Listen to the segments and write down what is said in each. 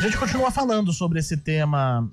gente continua falando sobre esse tema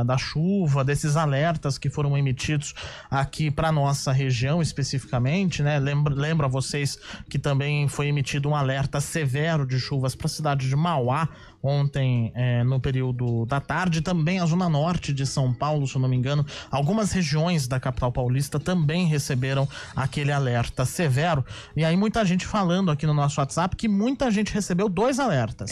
da chuva, desses alertas que foram emitidos aqui para nossa região especificamente, né? Lembro a vocês que também foi emitido um alerta severo de chuvas para a cidade de Mauá ontem, no período da tarde. Também a zona norte de São Paulo, se eu não me engano, algumas regiões da capital paulista também receberam aquele alerta severo. E aí muita gente falando aqui no nosso WhatsApp que muita gente recebeu 2 alertas.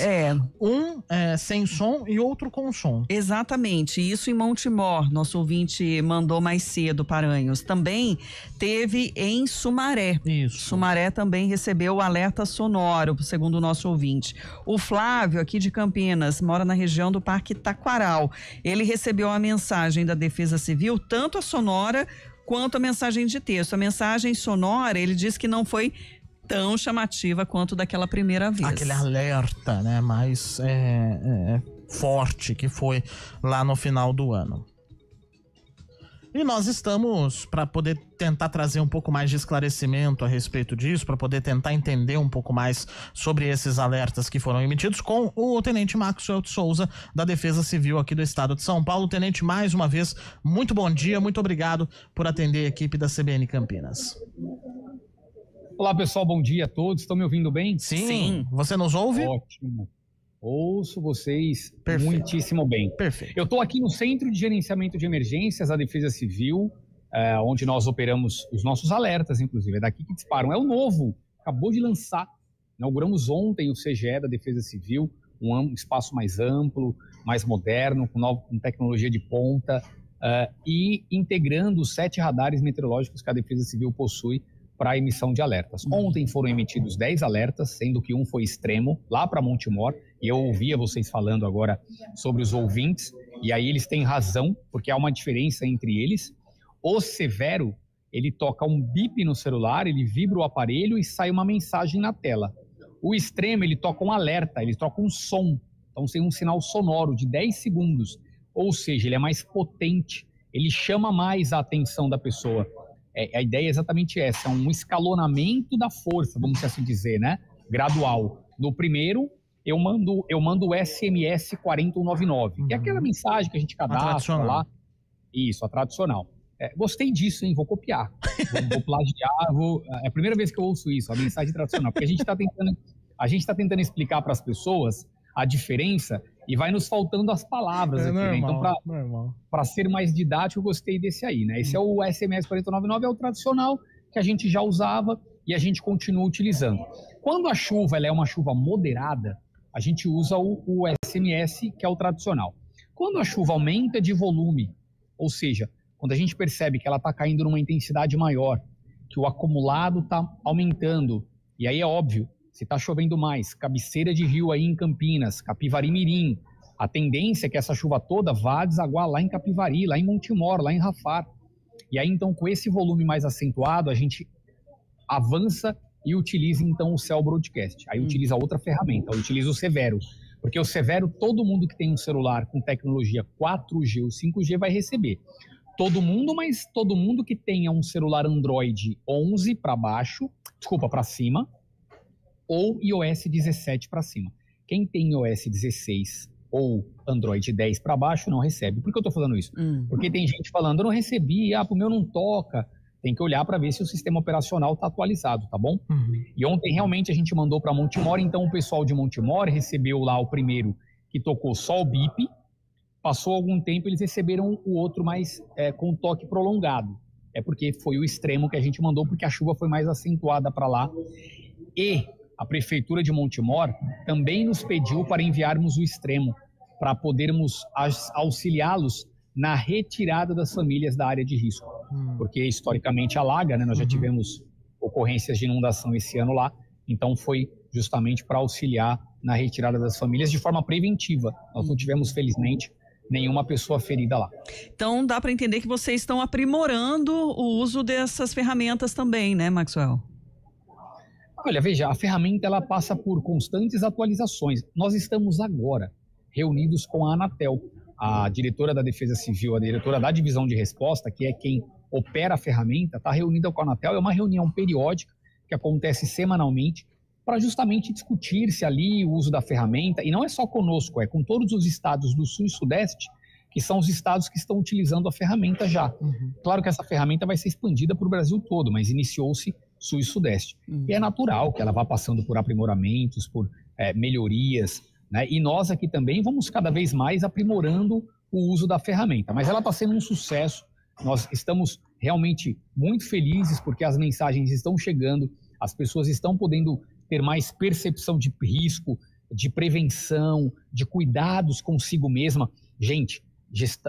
Um sem som e outro com som. Exatamente, isso em Montemor, nosso ouvinte mandou mais cedo, Paranhos. Também teve em Sumaré. Isso. Sumaré também recebeu o alerta sonoro, segundo o nosso ouvinte. O Flávio, aqui de Campinas, mora na região do Parque Taquaral. Ele recebeu a mensagem da Defesa Civil, tanto a sonora quanto a mensagem de texto. A mensagem sonora, ele diz que não foi tão chamativa quanto daquela primeira vez. Aquele alerta, né, mais forte que foi lá no final do ano. E nós estamos, para poder tentar trazer um pouco mais de esclarecimento a respeito disso, para poder tentar entender um pouco mais sobre esses alertas que foram emitidos, com o Tenente Maxwell de Souza, da Defesa Civil aqui do estado de São Paulo. Tenente, mais uma vez, muito bom dia, muito obrigado por atender a equipe da CBN Campinas. Olá, pessoal, bom dia a todos. Estão me ouvindo bem? Sim. Você nos ouve? Ótimo. Ouço vocês Perfeito. Muitíssimo bem. Perfeito. Eu estou aqui no Centro de Gerenciamento de Emergências da Defesa Civil, onde nós operamos os nossos alertas, inclusive. É daqui que disparam. É o novo, acabou de lançar. Inauguramos ontem o CGE da Defesa Civil, um espaço mais amplo, mais moderno, com tecnologia de ponta, e integrando os 7 radares meteorológicos que a Defesa Civil possui para a emissão de alertas. Ontem foram emitidos 10 alertas, sendo que um foi extremo, lá para Montemor, e eu ouvia vocês falando agora sobre os ouvintes, e aí eles têm razão, porque há uma diferença entre eles. O severo, ele toca um bip no celular, ele vibra o aparelho e sai uma mensagem na tela. O extremo, ele toca um alerta, ele toca um som, então tem um sinal sonoro de 10 segundos, ou seja, ele é mais potente, ele chama mais a atenção da pessoa. A ideia é exatamente essa, é um escalonamento da força, vamos assim dizer, né? Gradual. No primeiro, eu mando o SMS 4199, que é aquela mensagem que a gente cadastra lá. Isso, a tradicional. Gostei disso, hein? Vou copiar. Vou plagiar. É a primeira vez que eu ouço isso, a mensagem tradicional. Porque a gente está tentando explicar para as pessoas a diferença e vai nos faltando as palavras aqui, normal, né? Então, para ser mais didático, eu gostei desse aí, né? Esse é o SMS 4099, é o tradicional que a gente já usava e a gente continua utilizando. Quando a chuva ela é uma chuva moderada, a gente usa o SMS, que é o tradicional. Quando a chuva aumenta de volume, ou seja, quando a gente percebe que ela está caindo numa intensidade maior, que o acumulado está aumentando, e aí é óbvio, se está chovendo mais, cabeceira de rio aí em Campinas, Capivari Mirim, a tendência é que essa chuva toda vá desaguar lá em Capivari, lá em Montemor, lá em Rafar. E aí então com esse volume mais acentuado, a gente avança e utiliza então o Cell Broadcast. Aí utiliza outra ferramenta, utiliza o Severo. Porque o Severo, todo mundo que tem um celular com tecnologia 4G ou 5G vai receber. Todo mundo, mas todo mundo que tenha um celular Android 11 para cima, ou iOS 17 para cima. Quem tem iOS 16 ou Android 10 para baixo não recebe. Por que eu estou falando isso? Porque tem gente falando, eu não recebi, pro meu não toca. Tem que olhar para ver se o sistema operacional está atualizado, tá bom? E ontem realmente a gente mandou para Montemor, então o pessoal de Montemor recebeu lá o primeiro que tocou só o bip, passou algum tempo eles receberam o outro mais com toque prolongado. É porque foi o extremo que a gente mandou, porque a chuva foi mais acentuada para lá. E a Prefeitura de Montemor também nos pediu para enviarmos o extremo, para podermos auxiliá-los na retirada das famílias da área de risco. Porque historicamente alaga, né? Nós já tivemos ocorrências de inundação esse ano lá, então foi justamente para auxiliar na retirada das famílias de forma preventiva. Nós não tivemos, felizmente, nenhuma pessoa ferida lá. Então dá para entender que vocês estão aprimorando o uso dessas ferramentas também, né, Maxwell? Olha, veja, a ferramenta ela passa por constantes atualizações. Nós estamos agora reunidos com a Anatel, a diretora da Defesa Civil, a diretora da Divisão de Resposta, que é quem opera a ferramenta, está reunida com a Anatel. É uma reunião periódica que acontece semanalmente para justamente discutir-se ali o uso da ferramenta, e não é só conosco, é com todos os estados do Sul e Sudeste, que são os estados que estão utilizando a ferramenta já. Claro que essa ferramenta vai ser expandida para o Brasil todo, mas iniciou-se Sul e Sudeste. E é natural que ela vá passando por aprimoramentos, por melhorias, né? E nós aqui também vamos cada vez mais aprimorando o uso da ferramenta. Mas ela está sendo um sucesso, nós estamos realmente muito felizes porque as mensagens estão chegando, as pessoas estão podendo ter mais percepção de risco, de prevenção, de cuidados consigo mesma. Gente,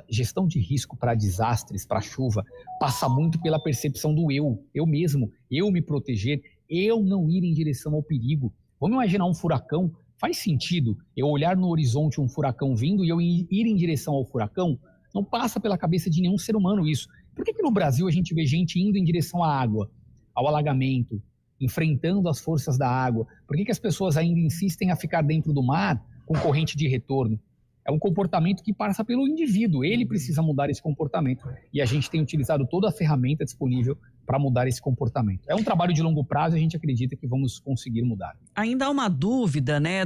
gestão de risco para desastres, para chuva, passa muito pela percepção do eu mesmo, eu me proteger, eu não ir em direção ao perigo. Vamos imaginar um furacão, faz sentido eu olhar no horizonte um furacão vindo e eu ir em direção ao furacão? Não passa pela cabeça de nenhum ser humano isso. Por que no Brasil a gente vê gente indo em direção à água, ao alagamento, enfrentando as forças da água? Por que as pessoas ainda insistem a ficar dentro do mar com corrente de retorno? É um comportamento que passa pelo indivíduo, ele precisa mudar esse comportamento e a gente tem utilizado toda a ferramenta disponível para mudar esse comportamento. É um trabalho de longo prazo e a gente acredita que vamos conseguir mudar. Ainda há uma dúvida, né,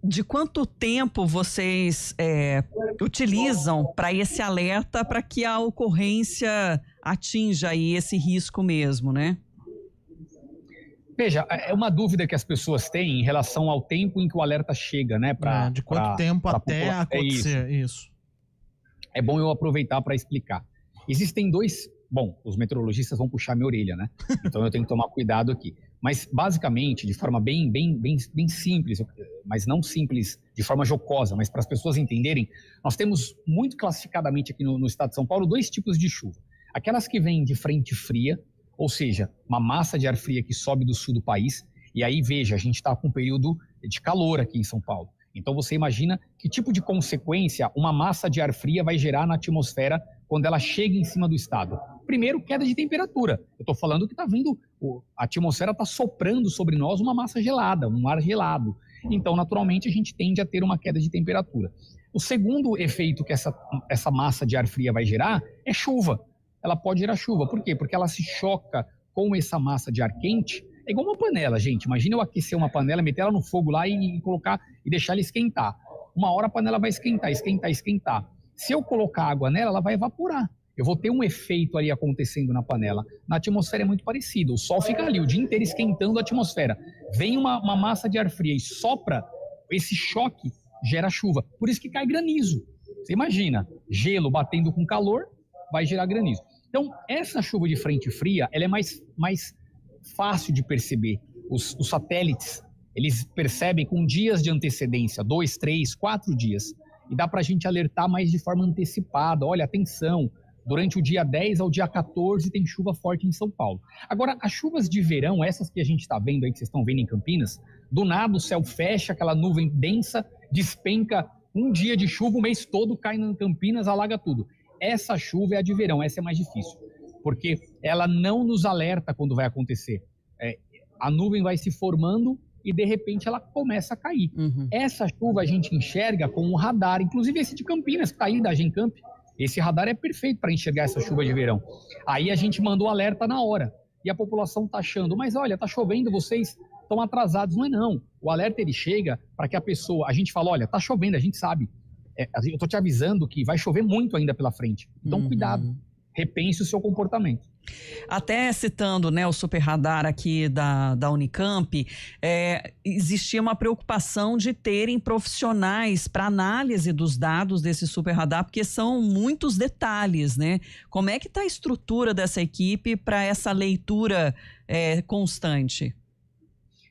de quanto tempo vocês utilizam para esse alerta para que a ocorrência atinja aí esse risco mesmo, né? Veja, é uma dúvida que as pessoas têm em relação ao tempo em que o alerta chega, né? De quanto tempo até acontecer isso. É bom eu aproveitar para explicar. Existem dois... Bom, os meteorologistas vão puxar minha orelha, né? Então eu tenho que tomar cuidado aqui. Mas, basicamente, de forma bem simples, mas não simples de forma jocosa, mas para as pessoas entenderem, nós temos muito classificadamente aqui no estado de São Paulo 2 tipos de chuva. Aquelas que vêm de frente fria, ou seja, uma massa de ar fria que sobe do sul do país, e aí, veja, a gente está com um período de calor aqui em São Paulo. Então você imagina que tipo de consequência uma massa de ar fria vai gerar na atmosfera quando ela chega em cima do estado. Primeiro, queda de temperatura. Eu estou falando que está vindo, a atmosfera está soprando sobre nós uma massa gelada, um ar gelado. Então, naturalmente, a gente tende a ter uma queda de temperatura. O segundo efeito que essa massa de ar fria vai gerar é chuva. Ela pode gerar chuva. Por quê? Porque ela se choca com essa massa de ar quente. É igual uma panela, gente. Imagina eu aquecer uma panela, meter ela no fogo lá e colocar e deixar ela esquentar. Uma hora a panela vai esquentar. Se eu colocar água nela, ela vai evaporar. Eu vou ter um efeito ali acontecendo na panela. Na atmosfera é muito parecido. O sol fica ali o dia inteiro esquentando a atmosfera. Vem uma massa de ar fria e sopra, esse choque gera chuva. Por isso que cai granizo. Você imagina, gelo batendo com calor, vai gerar granizo. Então, essa chuva de frente fria, ela é mais fácil de perceber. Os satélites, eles percebem com dias de antecedência, 2, 3, 4 dias. E dá para a gente alertar mais de forma antecipada. Olha, atenção, durante o dia 10 ao dia 14 tem chuva forte em São Paulo. Agora, as chuvas de verão, essas que a gente está vendo aí, que vocês estão vendo em Campinas, do nada o céu fecha, aquela nuvem densa, despenca um dia de chuva, o mês todo cai em Campinas, alaga tudo. Essa chuva é a de verão, essa é mais difícil, porque ela não nos alerta quando vai acontecer. A nuvem vai se formando e, de repente, ela começa a cair. Essa chuva a gente enxerga com um radar, inclusive esse de Campinas, que está aí, da Gencamp. Esse radar é perfeito para enxergar essa chuva de verão. Aí a gente mandou alerta na hora, e a população está achando, mas olha, está chovendo, vocês estão atrasados. Não é não. O alerta, ele chega para que a pessoa... A gente fala, olha, está chovendo, a gente sabe. Eu estou te avisando que vai chover muito ainda pela frente. Então, cuidado. Repense o seu comportamento. Até citando, né, o super radar aqui da Unicamp, existia uma preocupação de terem profissionais para análise dos dados desse super radar, porque são muitos detalhes, né? Como é que está a estrutura dessa equipe para essa leitura constante?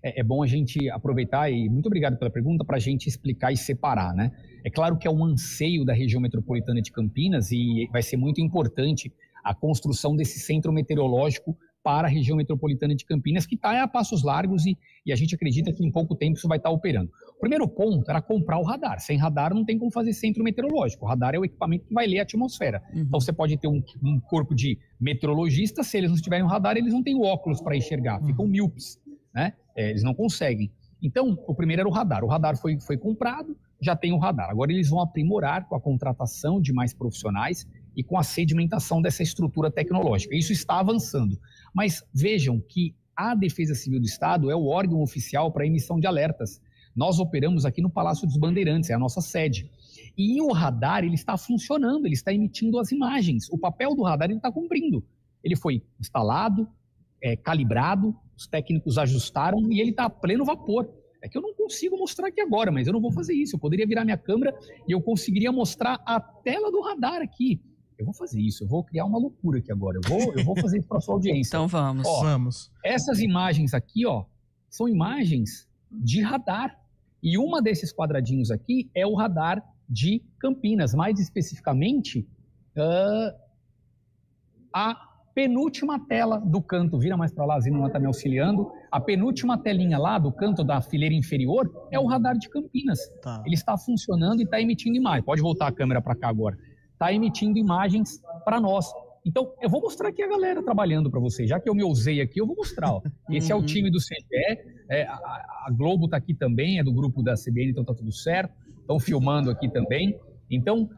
É bom a gente aproveitar, e muito obrigado pela pergunta, para a gente explicar e separar, né? É claro que é um anseio da região metropolitana de Campinas e vai ser muito importante a construção desse centro meteorológico para a região metropolitana de Campinas, que está a passos largos e a gente acredita que em pouco tempo isso vai estar operando. O primeiro ponto era comprar o radar. Sem radar não tem como fazer centro meteorológico. O radar é o equipamento que vai ler a atmosfera. Então você pode ter um corpo de meteorologistas, se eles não tiverem o radar, eles não têm o óculos para enxergar, ficam míopes, né? Eles não conseguem. Então, o primeiro era o radar. O radar foi comprado, já tem o radar. Agora eles vão aprimorar com a contratação de mais profissionais e com a sedimentação dessa estrutura tecnológica. Isso está avançando. Mas vejam que a Defesa Civil do Estado é o órgão oficial para emissão de alertas. Nós operamos aqui no Palácio dos Bandeirantes, é a nossa sede. E o radar, ele está funcionando, ele está emitindo as imagens. O papel do radar, ele está cumprindo. Ele foi instalado, calibrado, os técnicos ajustaram e ele está a pleno vapor. É que eu não consigo mostrar aqui agora, mas eu não vou fazer isso. Eu poderia virar minha câmera e eu conseguiria mostrar a tela do radar aqui. Eu vou fazer isso, eu vou criar uma loucura aqui agora. Eu vou fazer isso para sua audiência. Então vamos. Vamos. Essas imagens aqui, ó, são imagens de radar. E uma desses quadradinhos aqui é o radar de Campinas, mais especificamente a penúltima tela do canto. Vira mais para lá, a Zina está me auxiliando. A penúltima telinha lá do canto da fileira inferior é o radar de Campinas. Tá. Ele está funcionando e está emitindo imagens. Pode voltar a câmera para cá agora. Está emitindo imagens para nós. Então, eu vou mostrar aqui a galera trabalhando para vocês. Já que eu me ousei aqui, eu vou mostrar. Ó. Esse é o time do CGE. A Globo está aqui também, é do grupo da CBN, então está tudo certo. Estão filmando aqui também. Então,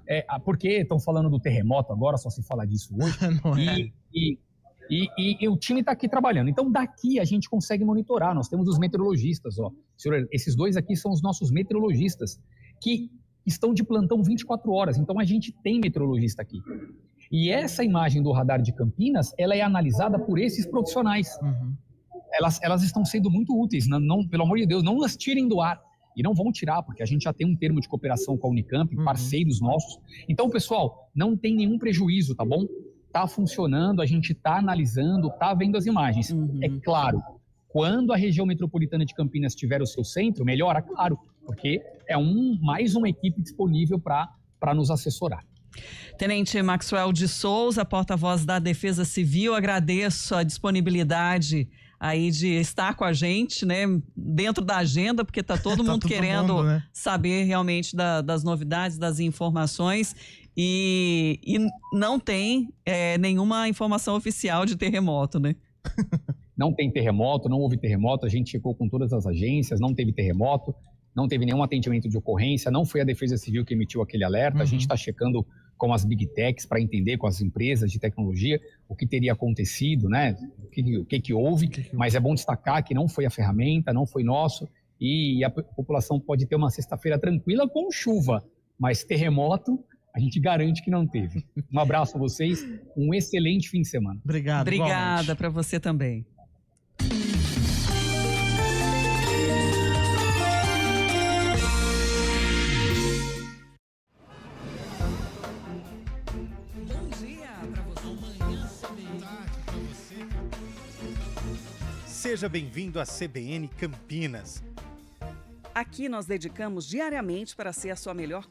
porque estão falando do terremoto agora, só se fala disso hoje. Não é? E o time está aqui trabalhando. Então, daqui a gente consegue monitorar. Nós temos os meteorologistas. Ó. Senhor, esses dois aqui são os nossos meteorologistas, que estão de plantão 24 horas. Então, a gente tem meteorologista aqui. E essa imagem do radar de Campinas, ela é analisada por esses profissionais. Uhum. Elas estão sendo muito úteis. Não, pelo amor de Deus, não as tirem do ar. E não vão tirar, porque a gente já tem um termo de cooperação com a Unicamp, parceiros nossos. Então, pessoal, não tem nenhum prejuízo, tá bom? Tá funcionando, a gente tá analisando, tá vendo as imagens. É claro, quando a região metropolitana de Campinas tiver o seu centro, melhora, claro, porque é mais uma equipe disponível para nos assessorar. Tenente Maxwell de Souza, porta-voz da Defesa Civil, agradeço a disponibilidade aí de estar com a gente, né, dentro da agenda, porque tá todo mundo querendo né? saber realmente das novidades, das informações, e não tem nenhuma informação oficial de terremoto, né? Não tem terremoto, não houve terremoto, a gente checou com todas as agências, não teve terremoto, não teve nenhum atendimento de ocorrência, não foi a Defesa Civil que emitiu aquele alerta, a gente está checando com as Big Techs para entender com as empresas de tecnologia o que teria acontecido, né? O que houve, mas é bom destacar que não foi a ferramenta, não foi nosso, e a população pode ter uma sexta-feira tranquila com chuva, mas terremoto a gente garante que não teve. Um abraço a vocês, um excelente fim de semana. Obrigado. Obrigada para você também. Seja bem-vindo à CBN Campinas. Aqui nós dedicamos diariamente para ser a sua melhor